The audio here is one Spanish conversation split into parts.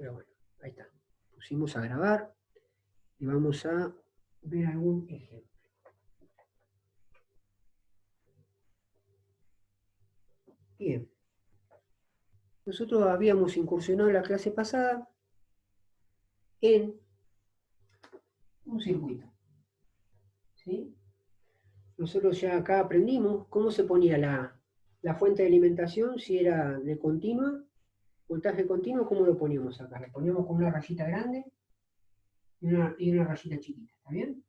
pero bueno, ahí está. Pusimos a grabar y vamos a ver algún ejemplo. Bien. Nosotros habíamos incursionado en la clase pasada en un circuito. ¿Sí? Nosotros ya acá aprendimos cómo se ponía la fuente de alimentación, si era de continua, voltaje continuo, cómo lo poníamos acá. Lo poníamos con una rayita grande y una rayita chiquita, ¿está bien?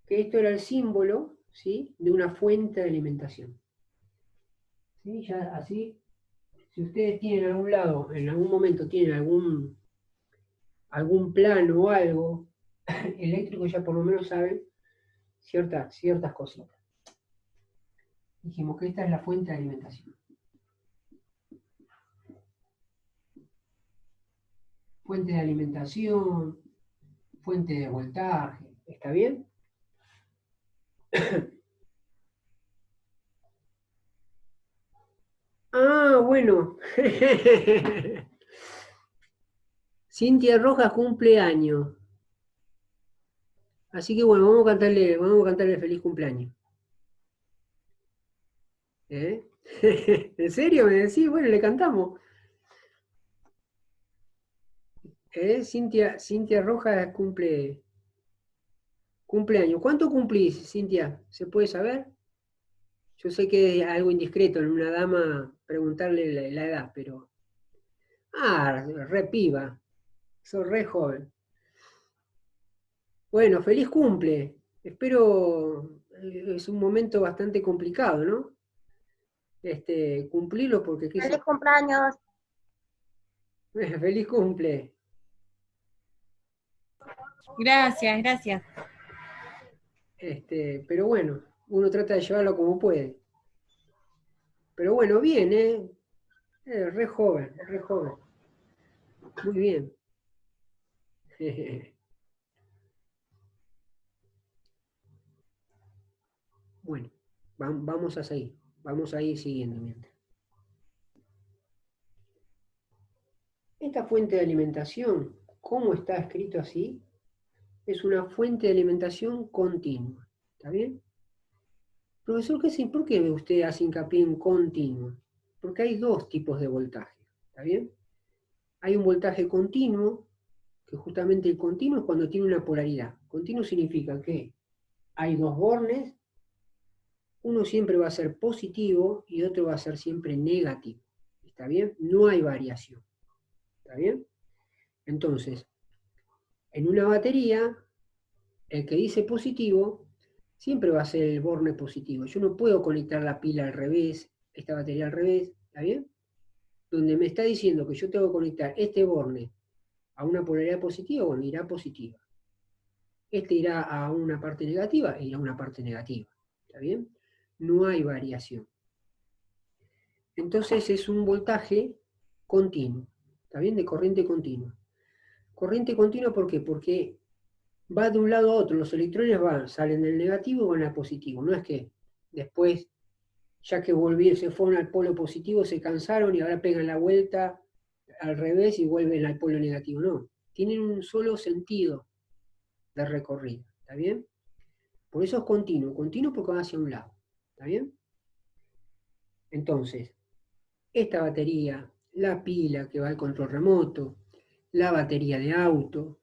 Que esto era el símbolo, ¿sí?, de una fuente de alimentación. ¿Sí? Ya así, si ustedes tienen algún lado, en algún momento tienen algún plano o algo eléctrico, ya por lo menos saben ciertas cositas. Dijimos que esta es la fuente de alimentación. Fuente de alimentación, fuente de voltaje, ¿está bien? Ah, bueno. Cintia Rojas cumple años. Así que bueno, vamos a cantarle feliz cumpleaños. ¿Eh? ¿En serio me decís? Bueno, le cantamos. Cintia Rojas cumple años. ¿Cuánto cumplís, Cintia? ¿Se puede saber? Yo sé que es algo indiscreto en una dama preguntarle la edad, pero... Ah, re piba. Sos re joven. Bueno, feliz cumple. Espero, es un momento bastante complicado, ¿no? Cumplirlo porque qué sé. ¡Feliz cumpleaños! Feliz cumple. Gracias, gracias. Pero bueno, uno trata de llevarlo como puede. Pero bueno, bien, ¿eh? Re joven, re joven. Muy bien. Bueno, vamos a seguir. Vamos a ir siguiendo mientras. Esta fuente de alimentación, ¿cómo está escrito así? Es una fuente de alimentación continua. ¿Está bien? Profesor, ¿por qué usted hace hincapié en continuo? Porque hay dos tipos de voltaje. ¿Está bien? Hay un voltaje continuo, que justamente el continuo es cuando tiene una polaridad. Continuo significa que hay dos bornes, uno siempre va a ser positivo y otro va a ser siempre negativo. ¿Está bien? No hay variación. ¿Está bien? Entonces, en una batería, el que dice positivo siempre va a ser el borne positivo. Yo no puedo conectar la pila al revés, esta batería al revés, ¿está bien? Donde me está diciendo que yo tengo que conectar este borne a una polaridad positiva, bueno, irá positiva. Este irá a una parte negativa e irá a una parte negativa. ¿Está bien? No hay variación. Entonces es un voltaje continuo. ¿Está bien? De corriente continua. Corriente continua, ¿por qué? Porque va de un lado a otro. Los electrones salen del negativo y van al positivo. No es que después, ya que se fueron al polo positivo, se cansaron y ahora pegan la vuelta al revés y vuelven al polo negativo. No. Tienen un solo sentido de recorrido. ¿Está bien? Por eso es continuo. Continuo porque va hacia un lado. ¿Está bien? Entonces, esta batería, la pila que va al control remoto, la batería de auto,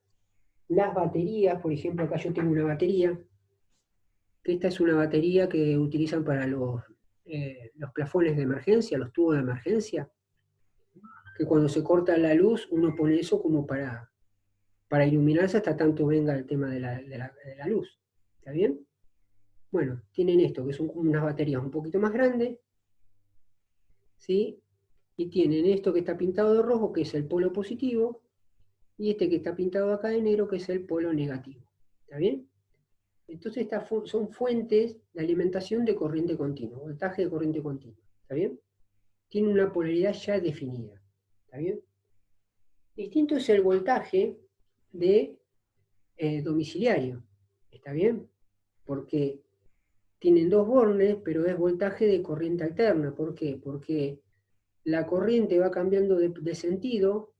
las baterías, por ejemplo, acá yo tengo una batería, que esta es una batería que utilizan para los plafones de emergencia, los tubos de emergencia, que cuando se corta la luz uno pone eso como para iluminarse hasta tanto venga el tema de la luz. ¿Está bien? Bueno, tienen esto, que son como unas baterías un poquito más grandes, ¿sí? Y tienen esto que está pintado de rojo, que es el polo positivo, y este que está pintado acá de negro, que es el polo negativo. ¿Está bien? Entonces estas son fuentes de alimentación de corriente continua, voltaje de corriente continua. ¿Está bien? Tiene una polaridad ya definida. ¿Está bien? Distinto es el voltaje de domiciliario. ¿Está bien? Porque tienen dos bornes, pero es voltaje de corriente alterna. ¿Por qué? Porque la corriente va cambiando de sentido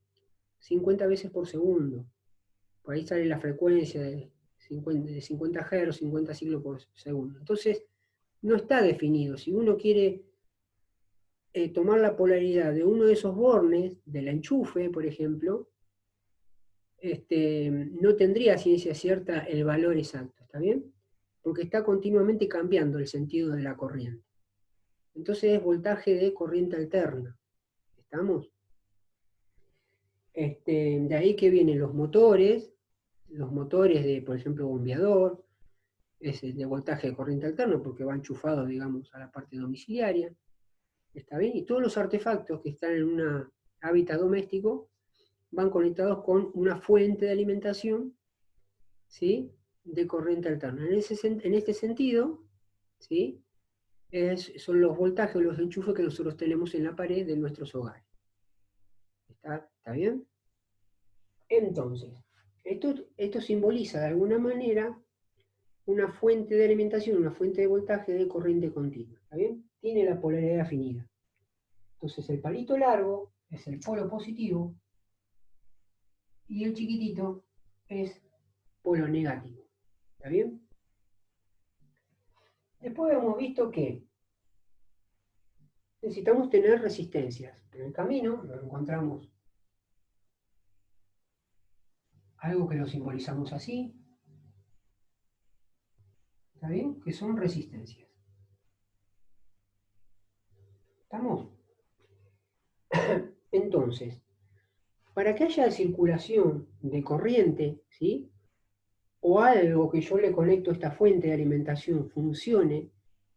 50 veces por segundo. Por ahí sale la frecuencia de 50 Hz, 50 ciclos por segundo. Entonces, no está definido. Si uno quiere tomar la polaridad de uno de esos bornes, del enchufe, por ejemplo, no tendría ciencia cierta el valor exacto, ¿está bien? Porque está continuamente cambiando el sentido de la corriente. Entonces es voltaje de corriente alterna. ¿Estamos? De ahí que vienen los motores de, por ejemplo, bombeador, es de voltaje de corriente alterna porque va enchufado, digamos, a la parte domiciliaria. ¿Está bien? Y todos los artefactos que están en un hábitat doméstico van conectados con una fuente de alimentación, ¿sí?, de corriente alterna. En este sentido, ¿sí?, son los voltajes o los enchufes que nosotros tenemos en la pared de nuestros hogares. ¿Está bien? Entonces, esto simboliza de alguna manera una fuente de alimentación, una fuente de voltaje de corriente continua. ¿Está bien? Tiene la polaridad definida. Entonces el palito largo es el polo positivo y el chiquitito es polo negativo. ¿Está bien? Después hemos visto que necesitamos tener resistencias. En el camino nos encontramos algo que lo simbolizamos así. ¿Está bien? Que son resistencias. ¿Estamos? Entonces, para que haya circulación de corriente, ¿sí?, o algo que yo le conecto a esta fuente de alimentación funcione,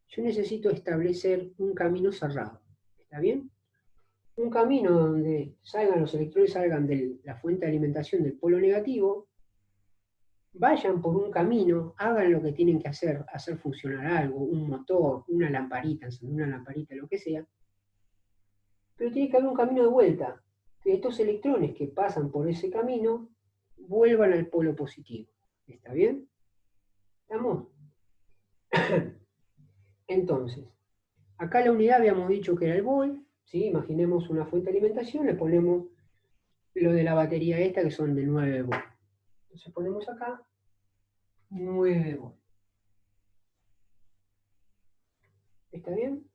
yo necesito establecer un camino cerrado. ¿Está bien? Un camino donde los electrones salgan de la fuente de alimentación del polo negativo, vayan por un camino, hagan lo que tienen que hacer funcionar algo, un motor, una lamparita, lo que sea, pero tiene que haber un camino de vuelta, que estos electrones que pasan por ese camino vuelvan al polo positivo. ¿Está bien? ¿Estamos? Entonces, acá la unidad habíamos dicho que era el volt, ¿sí? Imaginemos una fuente de alimentación, le ponemos lo de la batería esta que son de 9 volts. Entonces ponemos acá 9 volts. ¿Está bien?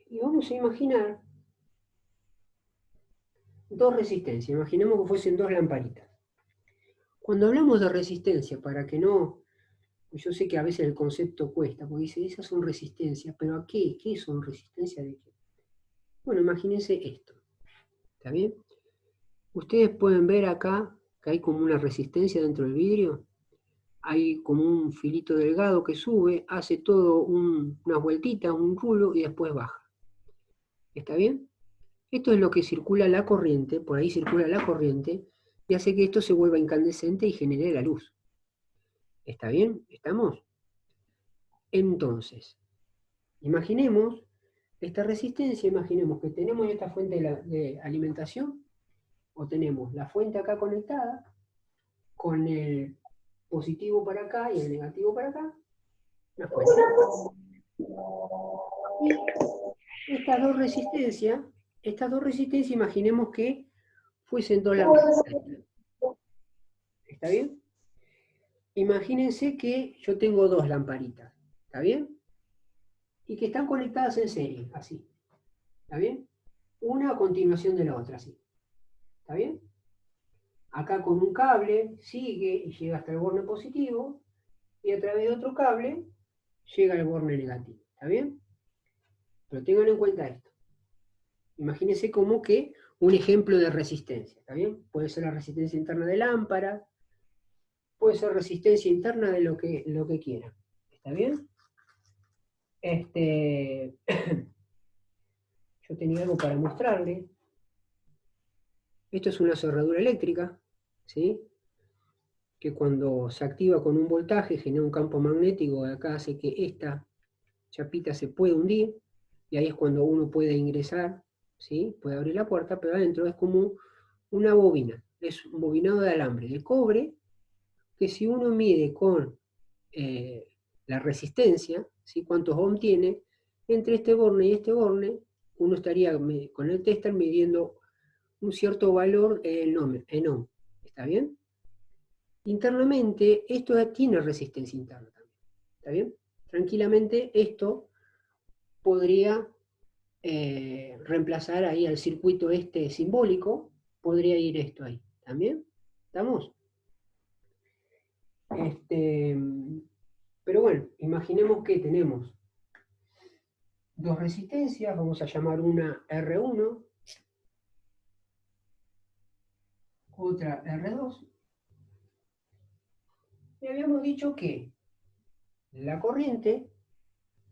Y vamos a imaginar dos resistencias. Imaginemos que fuesen dos lamparitas. Cuando hablamos de resistencia, para que no... Yo sé que a veces el concepto cuesta, porque dice, esas son resistencias, pero ¿a qué? ¿Qué son resistencias de qué? Bueno, imagínense esto. ¿Está bien? Ustedes pueden ver acá que hay como una resistencia dentro del vidrio. Hay como un filito delgado que sube, hace todo unas vueltitas, un rulo y después baja. ¿Está bien? Esto es lo que circula la corriente, por ahí circula la corriente, y hace que esto se vuelva incandescente y genere la luz. ¿Está bien? ¿Estamos? Entonces, imaginemos esta resistencia, imaginemos que tenemos esta fuente de alimentación, o tenemos la fuente acá conectada, con el positivo para acá y el negativo para acá, una fuente. Y estas dos resistencias, imaginemos que fuesen dos lámparas. ¿Está bien? Imagínense que yo tengo dos lamparitas. ¿Está bien? Y que están conectadas en serie, así. ¿Está bien? Una a continuación de la otra, así. ¿Está bien? Acá con un cable sigue y llega hasta el borne positivo, y a través de otro cable llega al borne negativo. ¿Está bien? Pero tengan en cuenta esto. Imagínense como que un ejemplo de resistencia. ¿Está bien? Puede ser la resistencia interna de lámpara, puede ser resistencia interna de lo que quieran. ¿Está bien? Yo tenía algo para mostrarle. Esto es una cerradura eléctrica, ¿sí?, que cuando se activa con un voltaje genera un campo magnético que acá hace que esta chapita se pueda hundir, y ahí es cuando uno puede ingresar, ¿sí?, puede abrir la puerta, pero adentro es como una bobina, es un bobinado de alambre de cobre, que si uno mide con la resistencia, ¿sí?, cuántos ohms tiene, entre este borne y este borne, uno estaría con el tester midiendo un cierto valor en ohm. ¿Está bien? Internamente, esto tiene resistencia interna también. ¿Está bien? Tranquilamente, esto podría reemplazar ahí al circuito este simbólico, podría ir esto ahí. ¿También? ¿Estamos? Pero bueno, imaginemos que tenemos dos resistencias, vamos a llamar una R1, otra R2, y habíamos dicho que la corriente,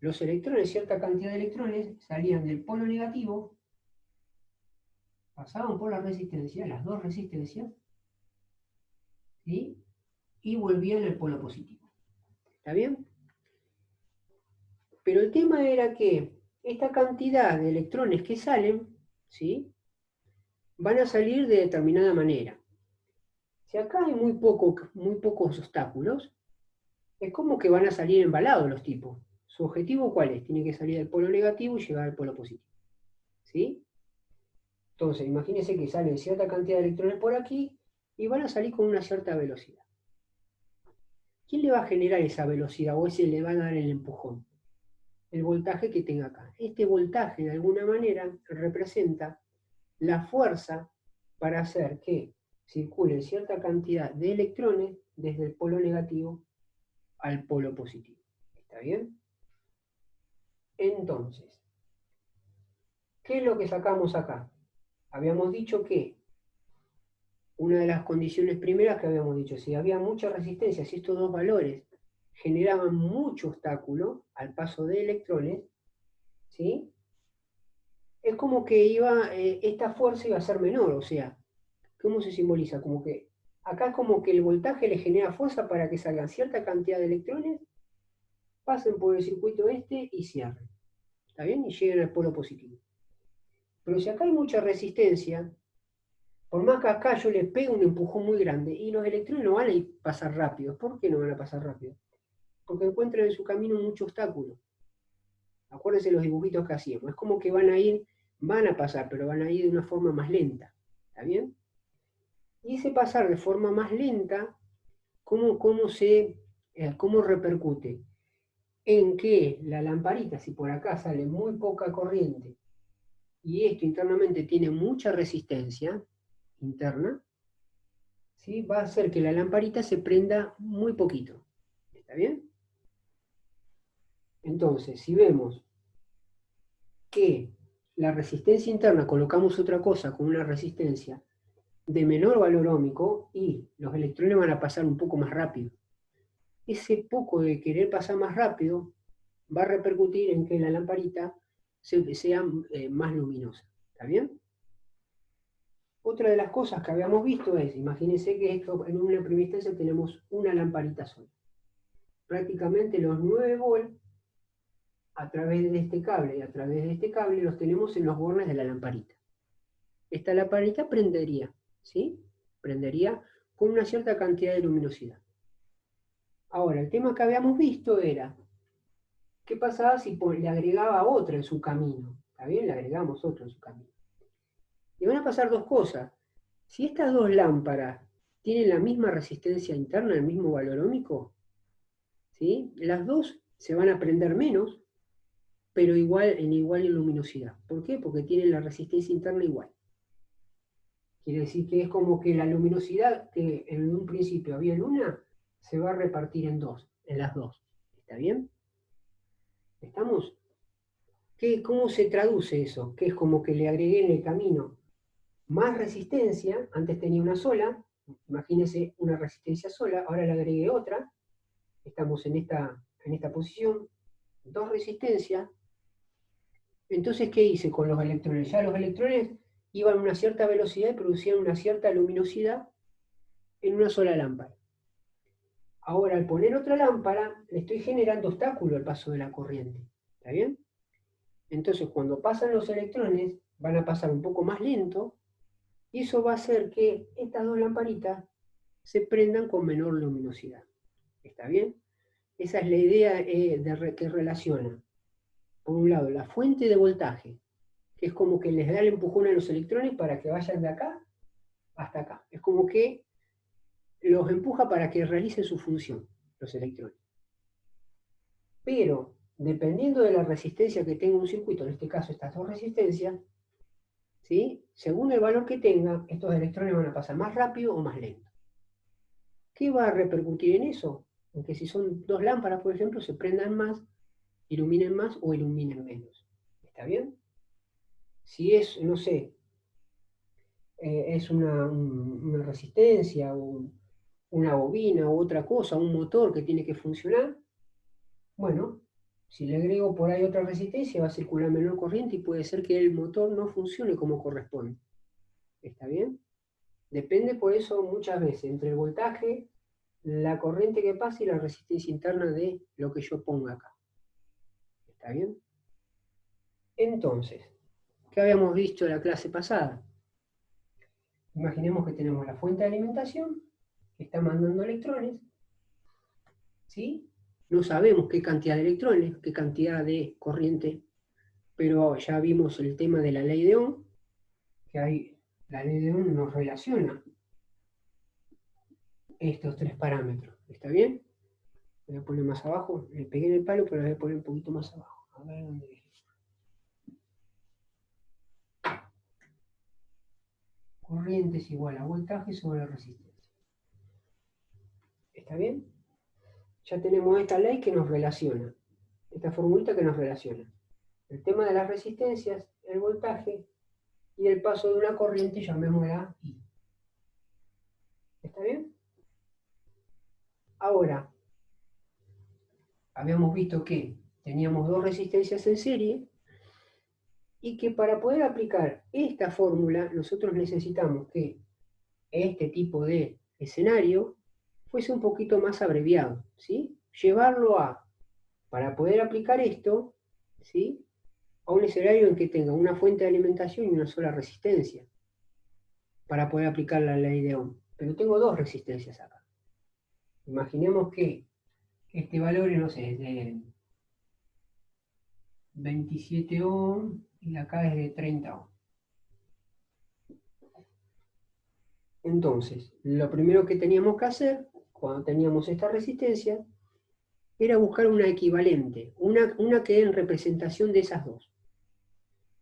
los electrones, cierta cantidad de electrones, salían del polo negativo, pasaban por la resistencia, las dos resistencias, ¿sí? Y volvían al polo positivo. ¿Está bien? Pero el tema era que esta cantidad de electrones que salen, ¿sí? Van a salir de determinada manera. Si acá hay muy pocos obstáculos, es como que van a salir embalados los tipos. ¿Su objetivo cuál es? Tiene que salir del polo negativo y llegar al polo positivo. ¿Sí? Entonces, imagínense que salen cierta cantidad de electrones por aquí y van a salir con una cierta velocidad. ¿Quién le va a generar esa velocidad o ese le va a dar el empujón? El voltaje que tenga acá. Este voltaje, de alguna manera, representa la fuerza para hacer que circule cierta cantidad de electrones desde el polo negativo al polo positivo. ¿Está bien? Entonces, ¿qué es lo que sacamos acá? Habíamos dicho que una de las condiciones primeras que habíamos dicho, si había mucha resistencia, si estos dos valores generaban mucho obstáculo al paso de electrones, ¿sí? Es como que esta fuerza iba a ser menor, o sea, ¿cómo se simboliza? Como que acá es como que el voltaje le genera fuerza para que salgan cierta cantidad de electrones, pasen por el circuito este y cierren. ¿Está bien? Y lleguen al polo positivo. Pero si acá hay mucha resistencia, por más que acá yo les pegue un empujón muy grande, y los electrones no van a ir pasar rápido. ¿Por qué no van a pasar rápido? Porque encuentran en su camino mucho obstáculo. Acuérdense los dibujitos que hacíamos. Es como que van a pasar, pero van a ir de una forma más lenta. ¿Está bien? Y ese pasar de forma más lenta, ¿cómo repercute? En que la lamparita, si por acá sale muy poca corriente y esto internamente tiene mucha resistencia interna, ¿sí? Va a hacer que la lamparita se prenda muy poquito. ¿Está bien? Entonces, si vemos que la resistencia interna colocamos otra cosa con una resistencia de menor valor ohmico y los electrones van a pasar un poco más rápido. Ese poco de querer pasar más rápido va a repercutir en que la lamparita sea más luminosa. ¿Está bien? Otra de las cosas que habíamos visto es, imagínense que esto, en una primera instancia tenemos una lamparita sola. Prácticamente los 9 volts a través de este cable y a través de este cable los tenemos en los bornes de la lamparita. Esta lamparita prendería, ¿sí? Prendería con una cierta cantidad de luminosidad. Ahora, el tema que habíamos visto era, ¿qué pasaba si le agregaba otra en su camino? ¿Está bien? Le agregamos otra en su camino. Y van a pasar dos cosas. Si estas dos lámparas tienen la misma resistencia interna, el mismo valor ohmico, ¿sí? Las dos se van a prender menos, pero igual en luminosidad. ¿Por qué? Porque tienen la resistencia interna igual. Quiere decir que es como que la luminosidad que en un principio había en una, se va a repartir en las dos. ¿Está bien? ¿Estamos? ¿Cómo se traduce eso? Que es como que le agregué en el camino más resistencia, antes tenía una sola, imagínense una resistencia sola, ahora le agregué otra, estamos en esta posición, dos resistencias. Entonces, ¿qué hice con los electrones? Ya los electrones iban a una cierta velocidad y producían una cierta luminosidad en una sola lámpara. Ahora, al poner otra lámpara, le estoy generando obstáculo al paso de la corriente. ¿Está bien? Entonces, cuando pasan los electrones, van a pasar un poco más lento, y eso va a hacer que estas dos lamparitas se prendan con menor luminosidad. ¿Está bien? Esa es la idea que relaciona, por un lado, la fuente de voltaje que es como que les da el empujón a los electrones para que vayan de acá hasta acá. Es como que los empuja para que realicen su función, los electrones. Pero, dependiendo de la resistencia que tenga un circuito, en este caso estas dos resistencias, ¿sí? Según el valor que tenga, estos electrones van a pasar más rápido o más lento. ¿Qué va a repercutir en eso? En que si son dos lámparas, por ejemplo, se prendan más, iluminen más o iluminen menos. ¿Está bien? Si es, no sé, es una resistencia, una bobina u otra cosa, un motor que tiene que funcionar, bueno, si le agrego por ahí otra resistencia va a circular menor corriente y puede ser que el motor no funcione como corresponde. ¿Está bien? Depende por eso muchas veces entre el voltaje, la corriente que pasa y la resistencia interna de lo que yo ponga acá. ¿Está bien? Entonces, ¿qué habíamos visto en la clase pasada? Imaginemos que tenemos la fuente de alimentación que está mandando electrones, ¿sí? No sabemos qué cantidad de electrones, qué cantidad de corriente, pero ya vimos el tema de la ley de Ohm, que la ley de Ohm nos relaciona estos tres parámetros. ¿Está bien? Voy a poner más abajo, le pegué en el palo, pero lo voy a poner un poquito más abajo. A ver dónde es. Corriente es igual a voltaje sobre resistencia. ¿Está bien? Ya tenemos esta ley que nos relaciona, esta formulita que nos relaciona. El tema de las resistencias, el voltaje y el paso de una corriente, llamémosla I. ¿Está bien? Ahora, habíamos visto que teníamos dos resistencias en serie y que para poder aplicar esta fórmula nosotros necesitamos que este tipo de escenario fuese un poquito más abreviado, ¿sí? Llevarlo para poder aplicar esto, ¿sí? A un escenario en que tenga una fuente de alimentación y una sola resistencia, para poder aplicar la ley de Ohm. Pero tengo dos resistencias acá. Imaginemos que este valor, no sé, es de 27 ohm y acá es de 30 ohm. Entonces, lo primero que teníamos que hacer, cuando teníamos esta resistencia, era buscar una equivalente, una que dé en representación de esas dos.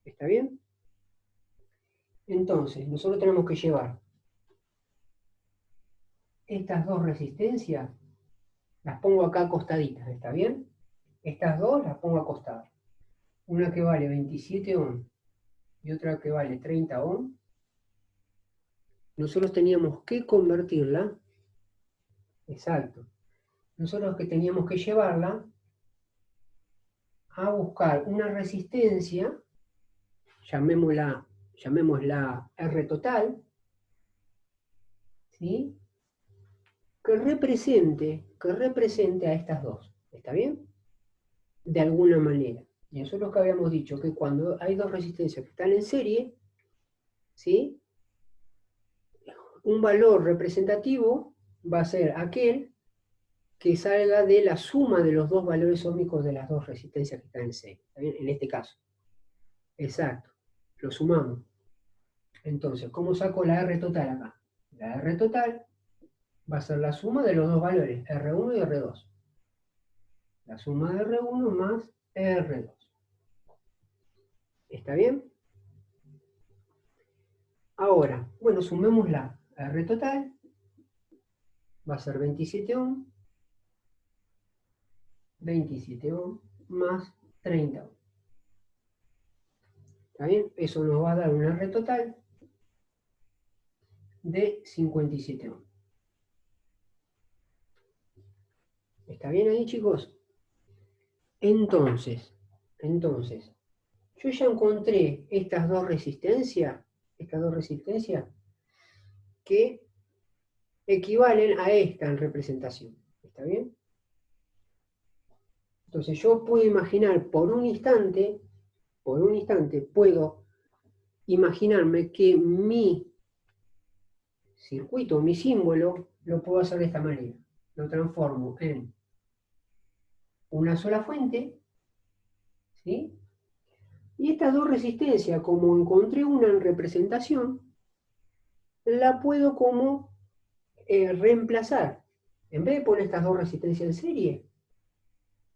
¿Está bien? Entonces, nosotros tenemos que llevar estas dos resistencias, las pongo acá acostaditas, ¿está bien? Estas dos las pongo acostadas. Una que vale 27 ohm y otra que vale 30 ohm. Nosotros teníamos que convertirla, exacto, nosotros que teníamos que llevarla a buscar una resistencia, llamémosla R total, ¿sí? que represente a estas dos, ¿está bien? De alguna manera. Y nosotros que habíamos dicho que cuando hay dos resistencias que están en serie, ¿sí? Un valor representativo va a ser aquel que salga de la suma de los dos valores óhmicos de las dos resistencias que están en serie, ¿está bien? En este caso. Exacto. Lo sumamos. Entonces, ¿cómo saco la R total acá? La R total va a ser la suma de los dos valores, R1 y R2. La suma de R1 más R2. ¿Está bien? Ahora, bueno, sumémosla. R total va a ser 27 ohm, 27 ohm más 30 ohm. ¿Está bien? Eso nos va a dar una R total de 57 ohm. ¿Está bien ahí, chicos? Entonces, yo ya encontré estas dos resistencias que equivalen a esta en representación. ¿Está bien? Entonces yo puedo imaginar por un instante, puedo imaginarme que mi circuito, mi símbolo, lo puedo hacer de esta manera. Lo transformo en una sola fuente, ¿sí? Y estas dos resistencias, como encontré una en representación, la puedo como reemplazar. En vez de poner estas dos resistencias en serie,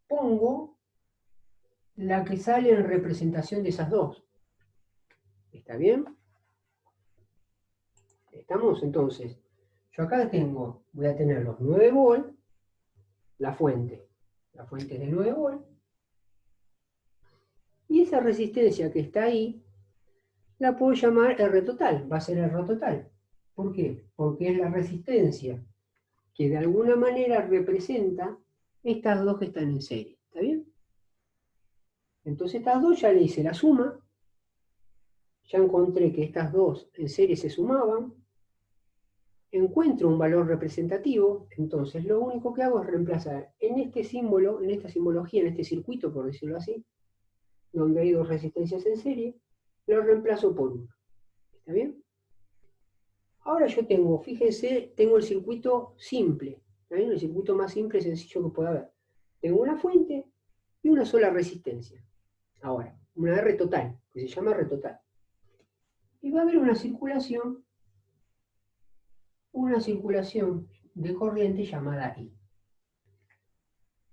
pongo la que sale en representación de esas dos. ¿Está bien? ¿Estamos? Entonces, yo acá voy a tener los 9 volt, la fuente es de 9 volt, y esa resistencia que está ahí, la puedo llamar R total, va a ser R total. ¿Por qué? Porque es la resistencia que de alguna manera representa estas dos que están en serie. ¿Está bien? Entonces estas dos ya le hice la suma, ya encontré que estas dos en serie se sumaban, encuentro un valor representativo, entonces lo único que hago es reemplazar en este símbolo, en esta simbología, en este circuito, por decirlo así, donde hay dos resistencias en serie, lo reemplazo por una. ¿Está bien? Ahora yo tengo, fíjense, tengo el circuito simple, ¿está bien? El circuito más simple y sencillo que pueda haber. Tengo una fuente y una sola resistencia. Ahora, una R total, que se llama R total. Y va a haber una circulación de corriente llamada I.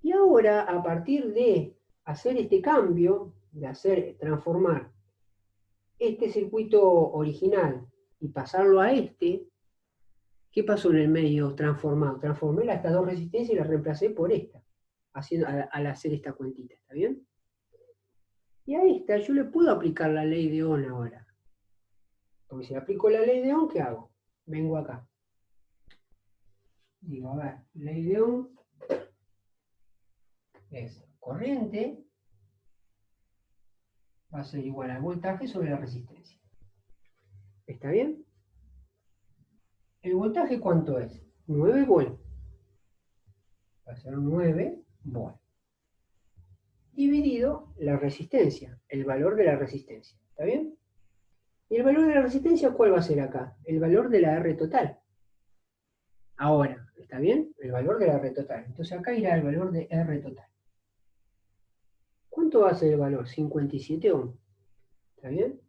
Y ahora, a partir de hacer este cambio, de transformar este circuito original y pasarlo a este, ¿qué pasó en el medio transformado? Transformé estas dos resistencias y las reemplacé por esta, al hacer esta cuentita, ¿está bien? Y a esta yo le puedo aplicar la ley de Ohm ahora. Porque si aplico la ley de Ohm, ¿qué hago? Vengo acá. Digo, a ver, ley de Ohm es corriente va a ser igual al voltaje sobre la resistencia. ¿Está bien? ¿El voltaje cuánto es? 9 volt. Va a ser 9 volt. Dividido la resistencia, el valor de la resistencia. ¿Está bien? ¿Y el valor de la resistencia cuál va a ser acá? El valor de la R total. Ahora, ¿está bien? El valor de la R total. Entonces acá irá el valor de R total. ¿Cuánto va a ser el valor? 57 ohm. ¿Está bien?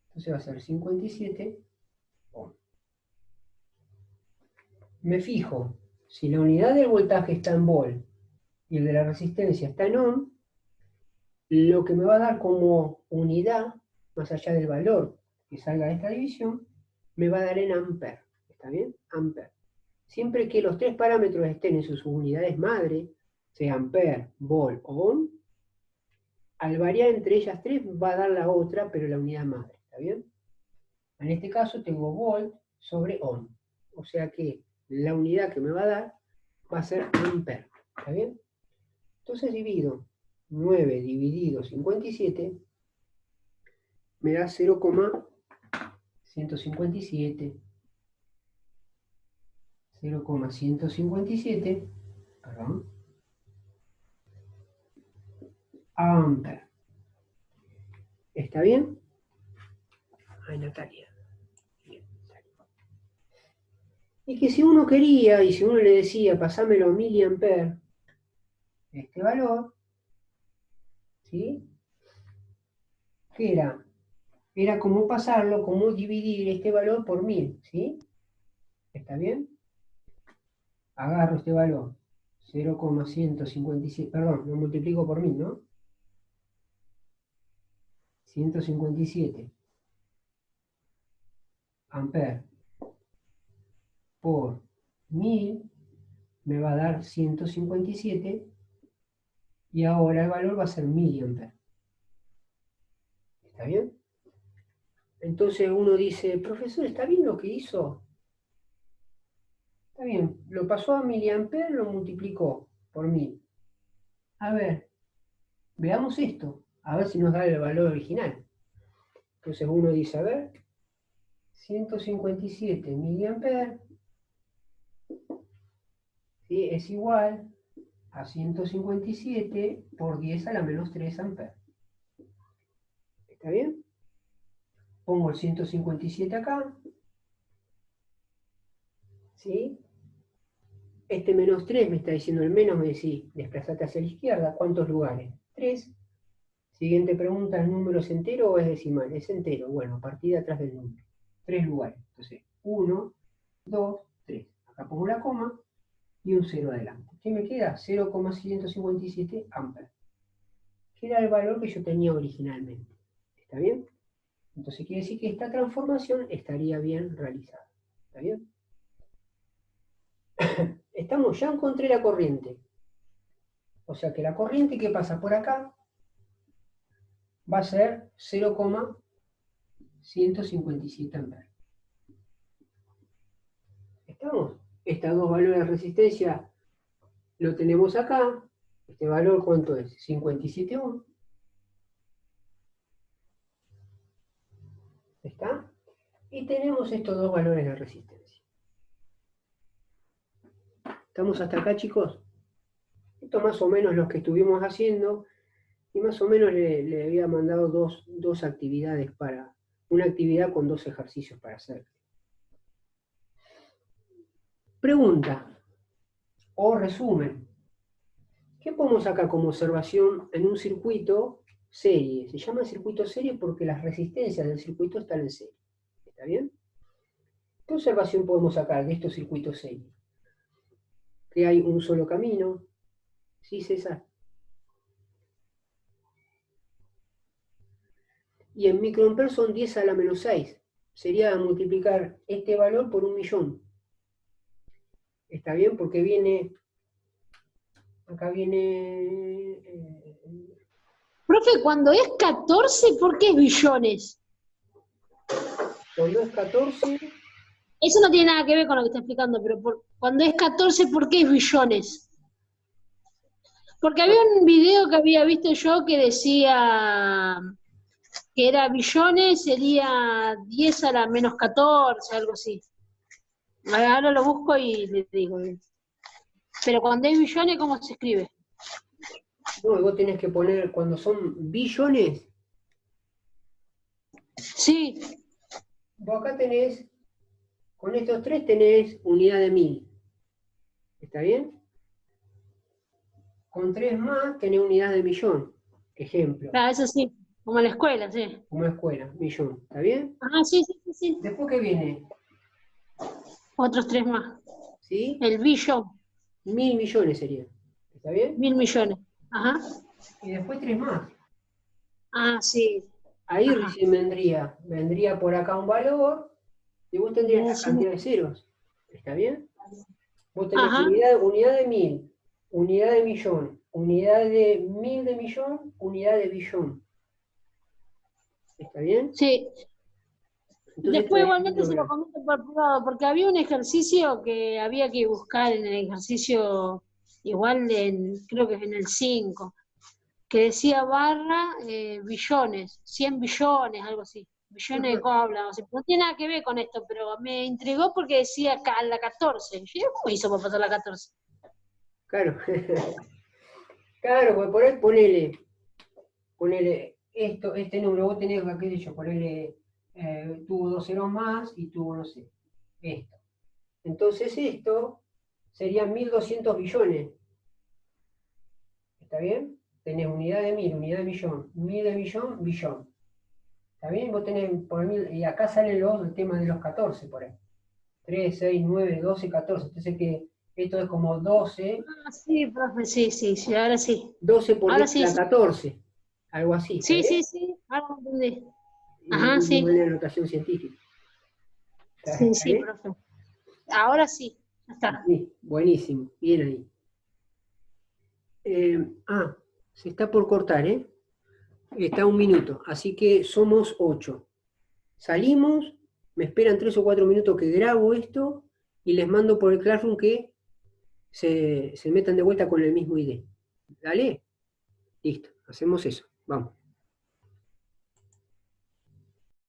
Entonces va a ser 57 ohm. Me fijo, si la unidad del voltaje está en volt y el de la resistencia está en ohm, lo que me va a dar como unidad, más allá del valor que salga de esta división, me va a dar en amper. ¿Está bien? Amper. Siempre que los tres parámetros estén en sus unidades madre, sea amper, volt o ohm, al variar entre ellas tres va a dar la otra, pero la unidad madre. ¿Está bien? En este caso tengo volt sobre ohm. O sea que la unidad que me va a dar va a ser amper. ¿Está bien? Entonces divido 9 dividido 57 me da 0,157. 0,157, perdón, amper. ¿Está bien? Ay, Natalia. Bien. Y que si uno quería, y si uno le decía, pasámelo a miliamper, este valor, ¿sí? ¿Qué era? Era como pasarlo, como dividir este valor por 1000, ¿sí? ¿Está bien? Agarro este valor, 0,157, perdón, lo multiplico por 1000, ¿no? 157 amper por 1000 me va a dar 157 y ahora el valor va a ser miliamper. ¿Está bien? Entonces uno dice, profesor, ¿está bien lo que hizo? Está bien, lo pasó a miliamper, lo multiplicó por 1000. A ver, veamos esto, a ver si nos da el valor original. Entonces uno dice, a ver, 157 miliamper, ¿sí? Es igual a 157 por 10 a la menos 3 amperes. ¿Está bien? Pongo el 157 acá, ¿sí? Este menos 3 me está diciendo el menos, me decís, desplazate hacia la izquierda, ¿cuántos lugares? 3. Siguiente pregunta, ¿el número es entero o es decimal? Es entero. Bueno, partida atrás del número. 3 lugares. Entonces, 1, 2, 3. Acá pongo la coma y un 0 adelante. ¿Qué me queda? 0,657 amperes. Que era el valor que yo tenía originalmente. ¿Está bien? Entonces quiere decir que esta transformación estaría bien realizada. ¿Está bien? Estamos, ya encontré la corriente. O sea que la corriente que pasa por acá va a ser 0,157 amperes. ¿Estamos? Estos dos valores de resistencia lo tenemos acá. Este valor, ¿cuánto es? 57 ohms. ¿Está? Y tenemos estos dos valores de resistencia. ¿Estamos hasta acá, chicos? Esto más o menos lo que estuvimos haciendo, y más o menos le había mandado dos actividades para, una actividad con 2 ejercicios para hacer. Pregunta, o resumen. ¿Qué podemos sacar como observación en un circuito serie? Se llama circuito serie porque las resistencias del circuito están en serie. ¿Está bien? ¿Qué observación podemos sacar de estos circuitos serie? Que hay un solo camino. ¿Sí, César? Y en microamperes son 10 a la menos 6. Sería multiplicar este valor por 1.000.000. ¿Está bien? Porque viene, acá viene... Profe, cuando es 14, ¿por qué es billones? cuando es 14, Eso no tiene nada que ver con lo que está explicando, pero cuando es 14, ¿por qué es billones? Porque había un video que había visto yo que decía que era billones, sería 10 a la menos 14, algo así. Ahora lo busco y le digo. Pero cuando es billones, ¿cómo se escribe? no, vos tenés que poner, cuando son billones, Sí, vos acá tenés, con estos tres tenés unidad de 1000. ¿Está bien? Con 3 más tenés unidad de millón. Ejemplo, claro, eso sí, como en la escuela, sí. como escuela, millón. ¿Está bien? Ah, sí, sí, sí, sí. Después, ¿qué viene? Otros 3 más. ¿Sí? El billón, 1.000.000.000 sería. ¿Está bien? 1.000 millones. Ajá. Y después 3 más. Ah, sí. Ahí Ajá. recién vendría por acá un valor y vos tendrías la Sí. cantidad de ceros. ¿Está bien? Vos tenés Ajá. unidad de 1000, unidad de millón, unidad de 1000 de millón, unidad de billón. ¿Está bien? Sí. Entonces esto Después es igualmente se lo lograr. comento por privado, porque había un ejercicio que había que buscar en el ejercicio, igual creo que es en el 5, que decía barra billones, 100 billones, algo así. Billones de cómo hablamos. No tiene nada que ver con esto, pero me intrigó porque decía la 14. Yo digo, ¿cómo hizo para pasar la 14? Claro. Claro, porque por ahí ponele esto, este número, vos tenés, qué sé yo, ponele, tuvo 2 ceros más y tuvo, no sé, esto. Entonces esto serían 1.200 billones. ¿Está bien? Tenés unidad de 1000, unidad de millón, 1000 de millón, billón. ¿Está bien? Vos tenés por 1000, y acá salen el tema de los 14 por ahí. 3, 6, 9, 12, 14. Entonces que esto es como 12. Ah, sí, profe, sí, sí, sí, ahora sí. 12 por Ahora 10 a sí, la sí. 14. Algo así, ¿está Sí, bien? sí, sí, ahora lo entendí. Y Ajá, de sí. manera notación científica. Sí, ¿Está sí, bien? profe. Ahora sí, ya está. Sí, buenísimo. Bien ahí. Se está por cortar, ¿eh? Está 1 minuto. Así que somos 8. Salimos, me esperan 3 o 4 minutos que grabo esto y les mando por el Classroom que se metan de vuelta con el mismo ID. ¿Dale? Listo, hacemos eso. Vamos.